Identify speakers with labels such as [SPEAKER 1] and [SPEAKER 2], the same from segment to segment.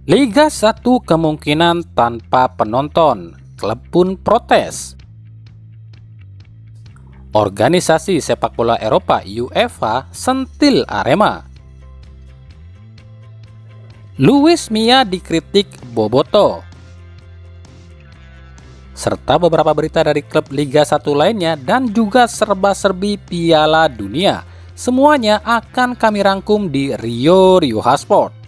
[SPEAKER 1] Liga 1 kemungkinan tanpa penonton, klub pun protes. Organisasi sepak bola Eropa UEFA sentil Arema. Luis Mia dikritik Boboto. Serta beberapa berita dari klub Liga 1 lainnya dan juga serba-serbi Piala Dunia. Semuanya akan kami rangkum di Rio Sport.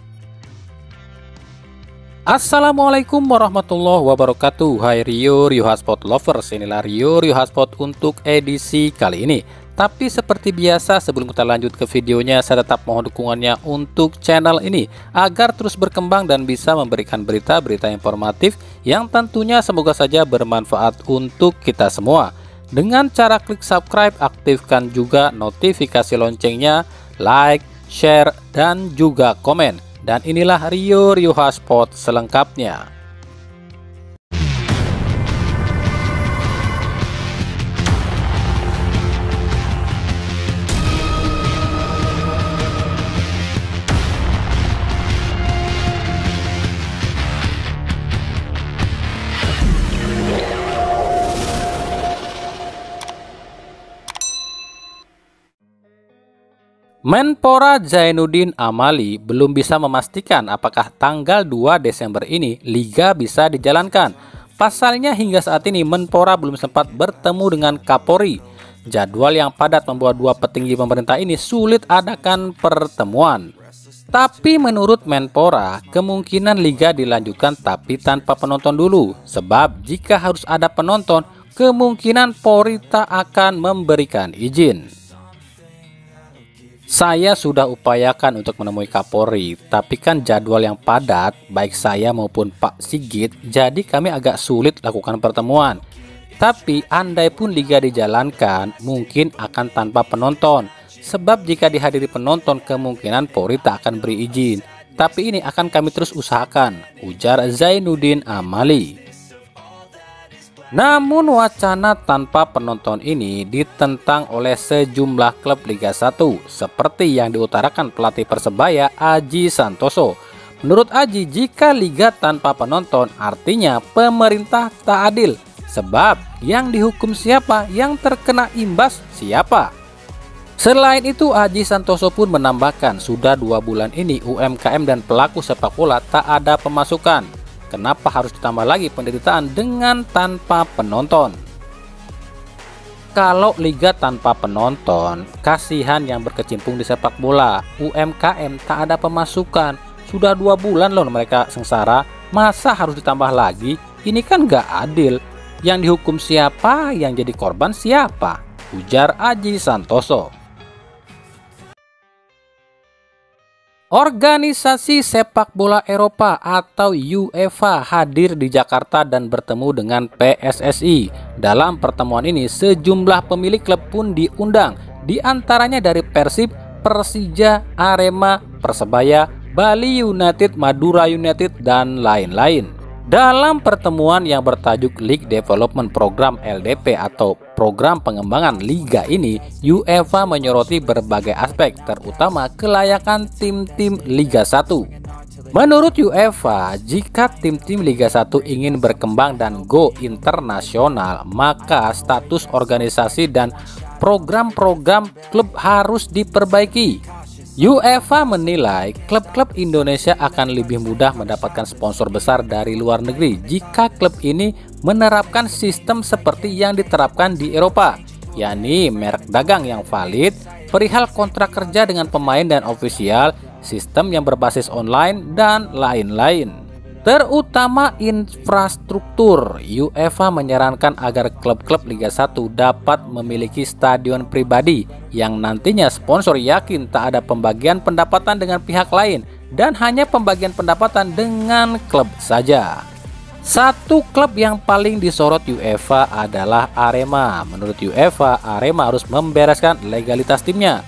[SPEAKER 1] Assalamualaikum warahmatullahi wabarakatuh. Hai Rio Sport lovers, inilah Rio Sport untuk edisi kali ini. Tapi seperti biasa, sebelum kita lanjut ke videonya, saya tetap mohon dukungannya untuk channel ini agar terus berkembang dan bisa memberikan berita-berita informatif yang tentunya semoga saja bermanfaat untuk kita semua. Dengan cara klik subscribe, aktifkan juga notifikasi loncengnya, like, share, dan juga komen. Dan inilah Rio Sport selengkapnya. Menpora Zainuddin Amali belum bisa memastikan apakah tanggal 2 Desember ini Liga bisa dijalankan. Pasalnya hingga saat ini Menpora belum sempat bertemu dengan Kapolri. Jadwal yang padat membuat dua petinggi pemerintah ini sulit adakan pertemuan. Tapi menurut Menpora, kemungkinan Liga dilanjutkan tapi tanpa penonton dulu. Sebab jika harus ada penonton, kemungkinan Polri tak akan memberikan izin. Saya sudah upayakan untuk menemui Kapolri, tapi kan jadwal yang padat, baik saya maupun Pak Sigit, jadi kami agak sulit lakukan pertemuan. Tapi andai pun Liga dijalankan, mungkin akan tanpa penonton. Sebab jika dihadiri penonton, kemungkinan Polri tak akan beri izin. Tapi ini akan kami terus usahakan, ujar Zainuddin Amali. Namun wacana tanpa penonton ini ditentang oleh sejumlah klub Liga 1 seperti yang diutarakan pelatih Persebaya Aji Santoso. Menurut Aji, jika Liga tanpa penonton artinya pemerintah tak adil. Sebab yang dihukum siapa, yang terkena imbas siapa. Selain itu, Aji Santoso pun menambahkan sudah 2 bulan ini UMKM dan pelaku sepak bola tak ada pemasukan. Kenapa harus ditambah lagi penderitaan dengan tanpa penonton? Kalau Liga tanpa penonton, kasihan yang berkecimpung di sepak bola. UMKM tak ada pemasukan. Sudah 2 bulan loh mereka sengsara. Masa harus ditambah lagi? Ini kan gak adil. Yang dihukum siapa? Yang jadi korban siapa? Ujar Aji Santoso. Organisasi sepak bola Eropa atau UEFA hadir di Jakarta dan bertemu dengan PSSI. Dalam pertemuan ini sejumlah pemilik klub pun diundang, di antaranya dari Persib, Persija, Arema, Persebaya, Bali United, Madura United, dan lain-lain. Dalam pertemuan yang bertajuk League Development Program LDP atau Program Pengembangan Liga ini, UEFA menyoroti berbagai aspek, terutama kelayakan tim-tim Liga 1. Menurut UEFA, jika tim-tim Liga 1 ingin berkembang dan go internasional, maka status organisasi dan program-program klub harus diperbaiki. UEFA menilai klub-klub Indonesia akan lebih mudah mendapatkan sponsor besar dari luar negeri jika klub ini menerapkan sistem seperti yang diterapkan di Eropa, yakni merek dagang yang valid, perihal kontrak kerja dengan pemain dan ofisial, sistem yang berbasis online, dan lain-lain. Terutama infrastruktur, UEFA menyarankan agar klub-klub Liga 1 dapat memiliki stadion pribadi yang nantinya sponsor yakin tak ada pembagian pendapatan dengan pihak lain dan hanya pembagian pendapatan dengan klub saja. Satu klub yang paling disorot UEFA adalah Arema. Menurut UEFA, Arema harus membereskan legalitas timnya.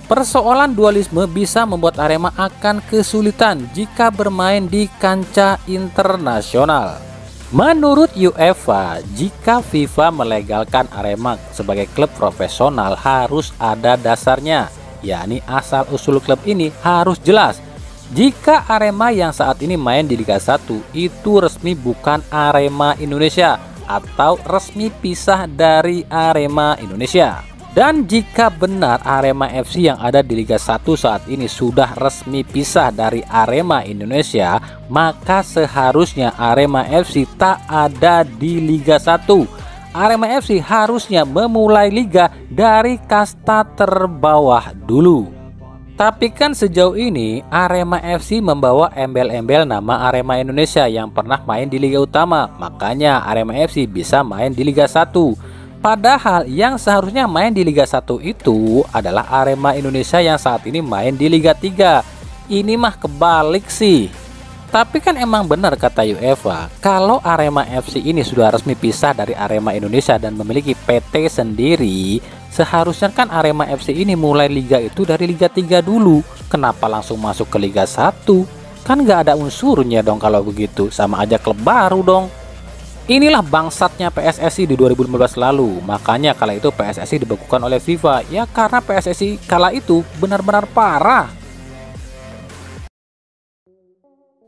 [SPEAKER 1] Persoalan dualisme bisa membuat Arema akan kesulitan jika bermain di kancah internasional. Menurut UEFA, jika FIFA melegalkan Arema sebagai klub profesional harus ada dasarnya, yakni asal-usul klub ini harus jelas. Jika Arema yang saat ini main di Liga 1 itu resmi bukan Arema Indonesia atau resmi pisah dari Arema Indonesia. Dan jika benar Arema FC yang ada di Liga 1 saat ini sudah resmi pisah dari Arema Indonesia, maka seharusnya Arema FC tak ada di Liga 1. Arema FC harusnya memulai liga dari kasta terbawah dulu. Tapi kan sejauh ini Arema FC membawa embel-embel nama Arema Indonesia yang pernah main di Liga Utama. Makanya Arema FC bisa main di Liga 1. Padahal yang seharusnya main di Liga 1 itu adalah Arema Indonesia yang saat ini main di Liga 3. Ini mah kebalik sih. Tapi kan emang benar kata UEFA, kalau Arema FC ini sudah resmi pisah dari Arema Indonesia dan memiliki PT sendiri, seharusnya kan Arema FC ini mulai liga itu dari Liga 3 dulu. Kenapa langsung masuk ke Liga 1? Kan nggak ada unsurnya dong kalau begitu, sama aja klub baru dong. Inilah bangsatnya PSSI di 2015 lalu. Makanya kala itu PSSI dibekukan oleh FIFA. Ya karena PSSI kala itu benar-benar parah.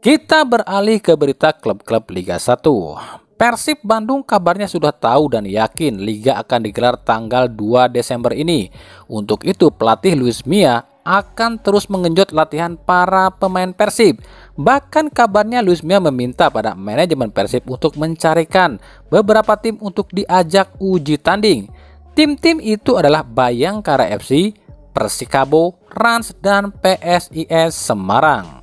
[SPEAKER 1] Kita beralih ke berita klub-klub Liga 1. Persib Bandung kabarnya sudah tahu dan yakin liga akan digelar tanggal 2 Desember ini. Untuk itu pelatih Luis Mia akan terus mengenjot latihan para pemain Persib. Bahkan kabarnya Luis Mia meminta pada manajemen Persib untuk mencarikan beberapa tim untuk diajak uji tanding. Tim-tim itu adalah Bayangkara FC, Persikabo, Rans, dan PSIS Semarang.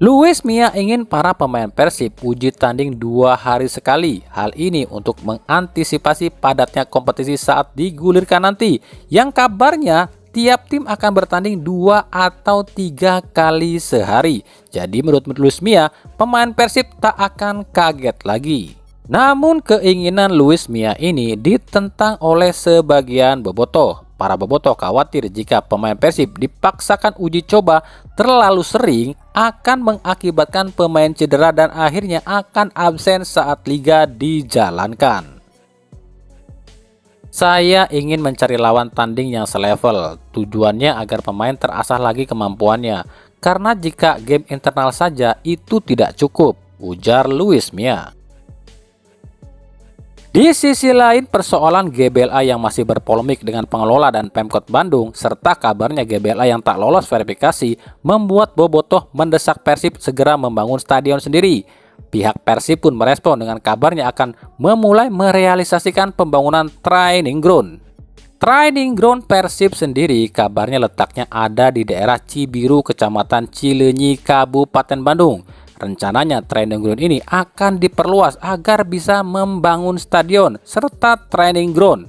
[SPEAKER 1] Luis Mia ingin para pemain Persib uji tanding 2 hari sekali. Hal ini untuk mengantisipasi padatnya kompetisi saat digulirkan nanti. Yang kabarnya tiap tim akan bertanding 2 atau 3 kali sehari. Jadi menurut Luis Mia, pemain Persib tak akan kaget lagi. Namun keinginan Luis Mia ini ditentang oleh sebagian bobotoh. Para bobotoh khawatir jika pemain Persib dipaksakan uji coba terlalu sering akan mengakibatkan pemain cedera dan akhirnya akan absen saat liga dijalankan. Saya ingin mencari lawan tanding yang selevel. Tujuannya agar pemain terasah lagi kemampuannya. Karena jika game internal saja itu tidak cukup, ujar Luis Mia. Di sisi lain, persoalan GBLA yang masih berpolemik dengan pengelola dan Pemkot Bandung, serta kabarnya GBLA yang tak lolos verifikasi, membuat bobotoh mendesak Persib segera membangun stadion sendiri. Pihak Persib pun merespon dengan kabarnya akan memulai merealisasikan pembangunan training ground. Training ground Persib sendiri kabarnya letaknya ada di daerah Cibiru, Kecamatan Cileunyi, Kabupaten Bandung. Rencananya training ground ini akan diperluas agar bisa membangun stadion serta training ground.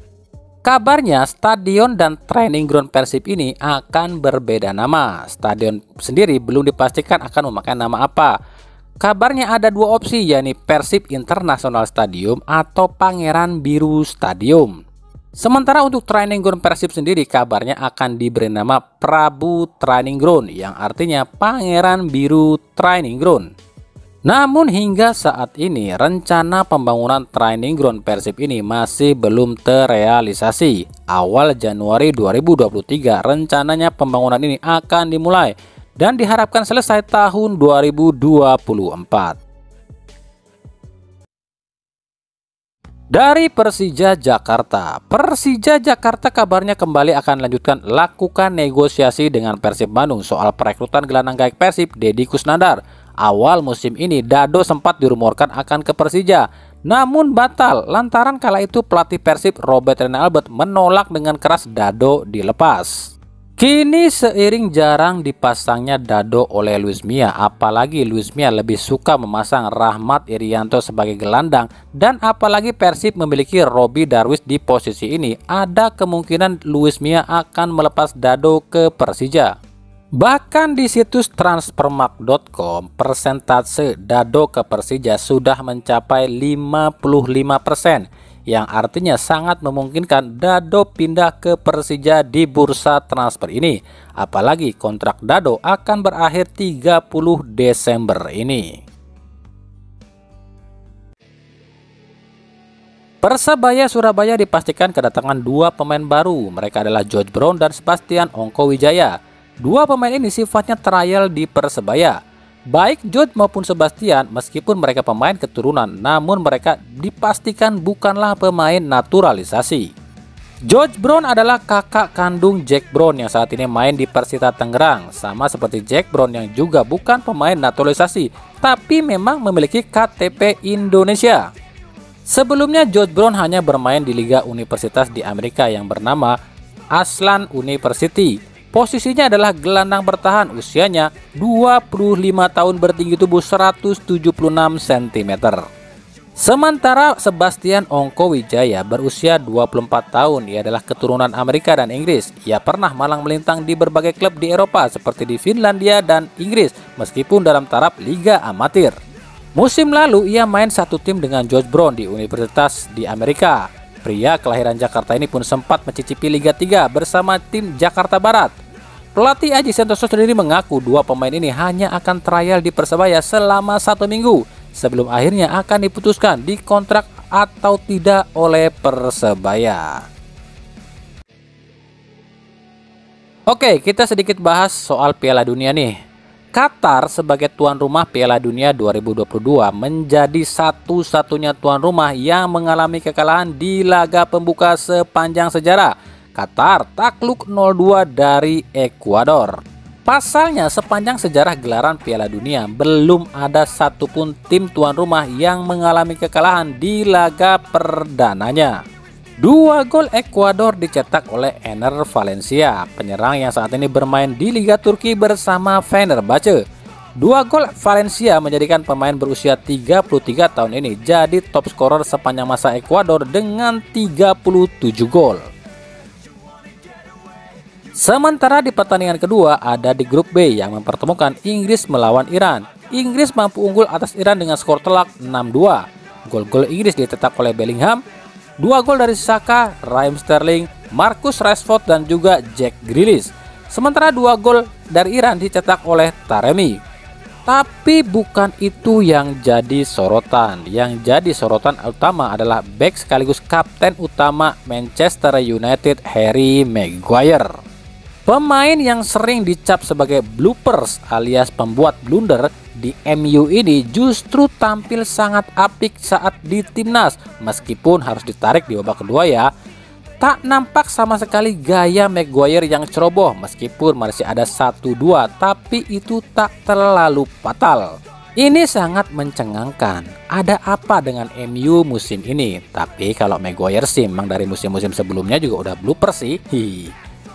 [SPEAKER 1] Kabarnya stadion dan training ground Persib ini akan berbeda nama. Stadion sendiri belum dipastikan akan memakai nama apa. Kabarnya ada 2 opsi, yakni Persib International Stadium atau Pangeran Biru Stadium. Sementara untuk training ground Persib sendiri kabarnya akan diberi nama Prabu Training Ground yang artinya Pangeran Biru Training Ground. Namun hingga saat ini rencana pembangunan training ground Persib ini masih belum terrealisasi. Awal Januari 2023 rencananya pembangunan ini akan dimulai dan diharapkan selesai tahun 2024. Dari Persija Jakarta. Persija Jakarta kabarnya kembali akan lanjutkan lakukan negosiasi dengan Persib Bandung soal perekrutan gelandang gaek Persib Deddy Kusnandar. Awal musim ini Dado sempat dirumorkan akan ke Persija, namun batal lantaran kala itu pelatih Persib Robert Rene Albert menolak dengan keras Dado dilepas. Kini seiring jarang dipasangnya Dado oleh Luis Mia, apalagi Luis Mia lebih suka memasang Rahmat Irianto sebagai gelandang, dan apalagi Persib memiliki Robbie Darwis di posisi ini, ada kemungkinan Luis Mia akan melepas Dado ke Persija. Bahkan di situs transfermarkt.com, persentase Dado ke Persija sudah mencapai 55%. Yang artinya sangat memungkinkan Dado pindah ke Persija di bursa transfer ini. Apalagi kontrak Dado akan berakhir 30 Desember ini. Persebaya Surabaya dipastikan kedatangan 2 pemain baru. Mereka adalah George Brown dan Sebastian Ongko Wijaya. Dua pemain ini sifatnya trial di Persebaya. Baik George maupun Sebastian, meskipun mereka pemain keturunan, namun mereka dipastikan bukanlah pemain naturalisasi. George Brown adalah kakak kandung Jack Brown yang saat ini main di Persita Tangerang, sama seperti Jack Brown yang juga bukan pemain naturalisasi, tapi memang memiliki KTP Indonesia. Sebelumnya George Brown hanya bermain di Liga Universitas di Amerika yang bernama Ashland University. Posisinya adalah gelandang bertahan, usianya 25 tahun, bertinggi tubuh 176 cm. Sementara Sebastian Ongko Wijaya berusia 24 tahun, ia adalah keturunan Amerika dan Inggris. Ia pernah malang melintang di berbagai klub di Eropa seperti di Finlandia dan Inggris, meskipun dalam taraf Liga Amatir. Musim lalu ia main satu tim dengan George Brown di Universitas di Amerika. Pria kelahiran Jakarta ini pun sempat mencicipi Liga 3 bersama tim Jakarta Barat. Pelatih Aji Santoso sendiri mengaku dua pemain ini hanya akan trial di Persebaya selama 1 minggu sebelum akhirnya akan diputuskan dikontrak atau tidak oleh Persebaya. Oke, kita sedikit bahas soal Piala Dunia nih. Qatar sebagai tuan rumah Piala Dunia 2022 menjadi satu-satunya tuan rumah yang mengalami kekalahan di laga pembuka sepanjang sejarah. Qatar takluk 0-2 dari Ekuador. Pasalnya sepanjang sejarah gelaran Piala Dunia belum ada satupun tim tuan rumah yang mengalami kekalahan di laga perdananya. 2 gol Ekuador dicetak oleh Enner Valencia, penyerang yang saat ini bermain di Liga Turki bersama Fenerbahce. 2 gol Valencia menjadikan pemain berusia 33 tahun ini jadi top scorer sepanjang masa Ekuador dengan 37 gol. Sementara di pertandingan kedua ada di grup B yang mempertemukan Inggris melawan Iran. Inggris mampu unggul atas Iran dengan skor telak 6-2. Gol-gol Inggris dicetak oleh Bellingham, 2 gol dari Saka, Raheem Sterling, Marcus Rashford dan juga Jack Grealish. Sementara 2 gol dari Iran dicetak oleh Taremi. Tapi bukan itu yang jadi sorotan. Yang jadi sorotan utama adalah bek sekaligus kapten utama Manchester United, Harry Maguire. Pemain yang sering dicap sebagai bloopers alias pembuat blunder di MU ini justru tampil sangat apik saat di timnas. Meskipun harus ditarik di babak kedua ya, tak nampak sama sekali gaya Maguire yang ceroboh. Meskipun masih ada 1-2, tapi itu tak terlalu fatal. Ini sangat mencengangkan. Ada apa dengan MU musim ini? Tapi kalau Maguire sih memang dari musim-musim sebelumnya juga udah bloopers sih.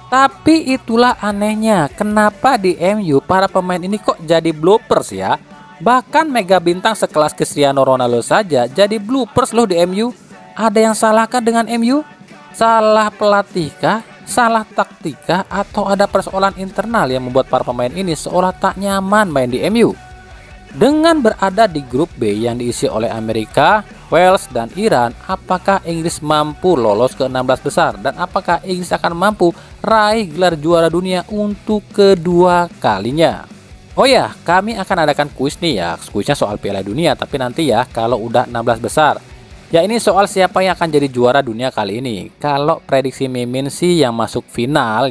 [SPEAKER 1] Tapi itulah anehnya, kenapa di MU para pemain ini kok jadi bloopers ya? Bahkan mega bintang sekelas Cristiano Ronaldo saja jadi bloopers loh di MU. Ada yang salahkah dengan MU? Salah pelatih kah? Salah taktika? Atau ada persoalan internal yang membuat para pemain ini seolah tak nyaman main di MU? Dengan berada di grup B yang diisi oleh Amerika, Wales, dan Iran, apakah Inggris mampu lolos ke 16 besar? Dan apakah Inggris akan mampu raih gelar juara dunia untuk kedua kalinya? Oh ya, kami akan adakan kuis nih ya. Kuisnya soal Piala Dunia, tapi nanti ya kalau udah 16 besar. Ya ini soal siapa yang akan jadi juara dunia kali ini. Kalau prediksi Mimin sih yang masuk final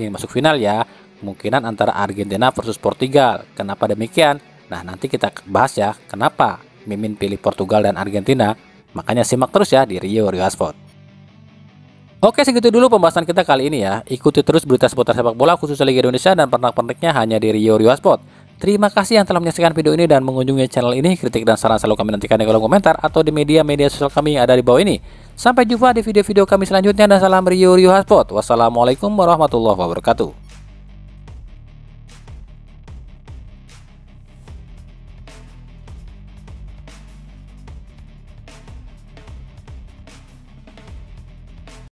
[SPEAKER 1] ya, kemungkinan antara Argentina versus Portugal. Kenapa demikian? Nah nanti kita bahas ya kenapa Mimin pilih Portugal dan Argentina. Makanya simak terus ya di Rio Sport. Oke, segitu dulu pembahasan kita kali ini ya. Ikuti terus berita seputar sepak bola khususnya Liga Indonesia dan pernak-perniknya hanya di Rio Sport. Terima kasih yang telah menyaksikan video ini dan mengunjungi channel ini. Kritik dan saran selalu kami nantikan di kolom komentar atau di media-media sosial kami yang ada di bawah ini. Sampai jumpa di video-video kami selanjutnya dan salam Rio Sport. Wassalamualaikum warahmatullahi wabarakatuh.